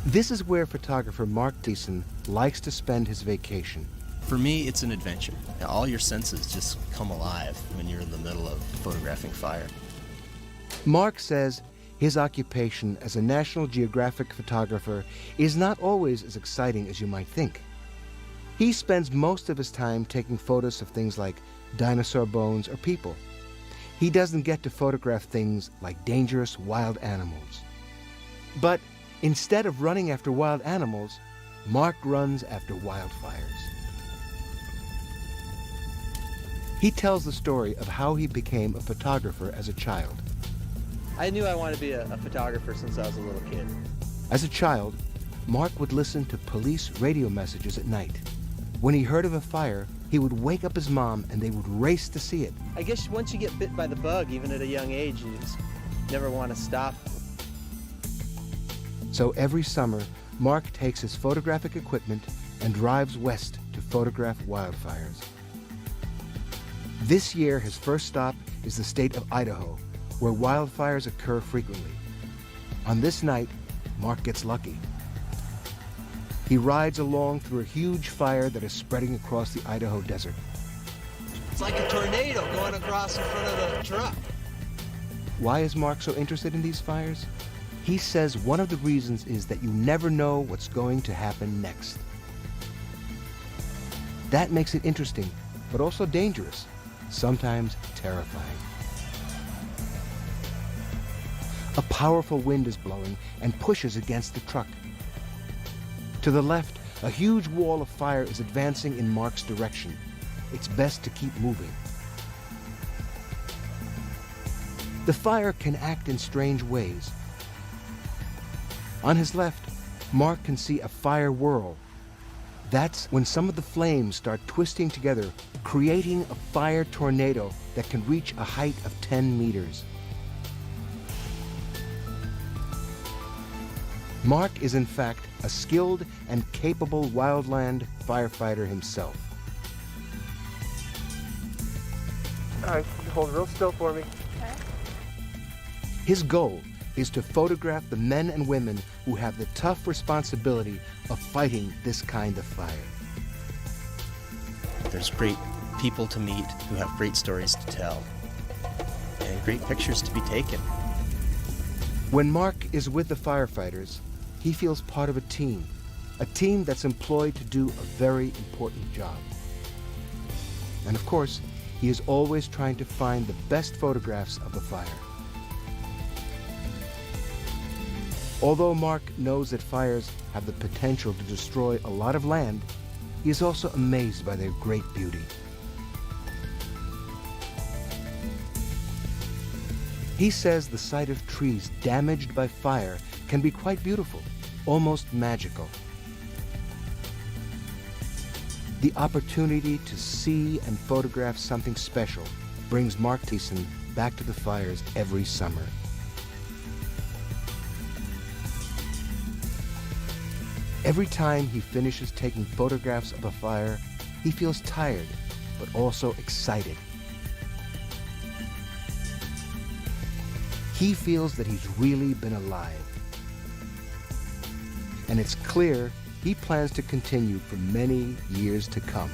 This is where photographer Mark Thiessen likes to spend his vacation. For me, it's an adventure. All your senses just come alive when you're in the middle of photographing fire. Mark says his occupation as a National Geographic photographer is not always as exciting as you might think. He spends most of his time taking photos of things like dinosaur bones or people. He doesn't get to photograph things like dangerous wild animals. But instead of running after wild animals, Mark runs after wildfires. He tells the story of how he became a photographer as a child. I knew I wanted to be a photographer since I was a little kid. As a child, Mark would listen to police radio messages at night. When he heard of a fire, he would wake up his mom and they would race to see it. I guess once you get bit by the bug, even at a young age, you just never want to stop. So every summer, Mark takes his photographic equipment and drives west to photograph wildfires. This year, his first stop is the state of Idaho, where wildfires occur frequently. On this night, Mark gets lucky. He rides along through a huge fire that is spreading across the Idaho desert. It's like a tornado going across in front of the truck. Why is Mark so interested in these fires? He says one of the reasons is that you never know what's going to happen next. That makes it interesting, but also dangerous, sometimes terrifying. A powerful wind is blowing and pushes against the truck. To the left, a huge wall of fire is advancing in Mark's direction. It's best to keep moving. The fire can act in strange ways. On his left, Mark can see a fire whirl. That's when some of the flames start twisting together, creating a fire tornado that can reach a height of 10 meters. Mark is in fact a skilled and capable wildland firefighter himself. All right, hold real still for me. Okay. His goal is to photograph the men and women who have the tough responsibility of fighting this kind of fire. There's great people to meet who have great stories to tell and great pictures to be taken. When Mark is with the firefighters, he feels part of a team that's employed to do a very important job. And of course, he is always trying to find the best photographs of the fire. Although Mark knows that fires have the potential to destroy a lot of land, he is also amazed by their great beauty. He says the sight of trees damaged by fire can be quite beautiful, almost magical. The opportunity to see and photograph something special brings Mark Thiessen back to the fires every summer. Every time he finishes taking photographs of a fire, he feels tired, but also excited. He feels that he's really been alive. And it's clear he plans to continue for many years to come.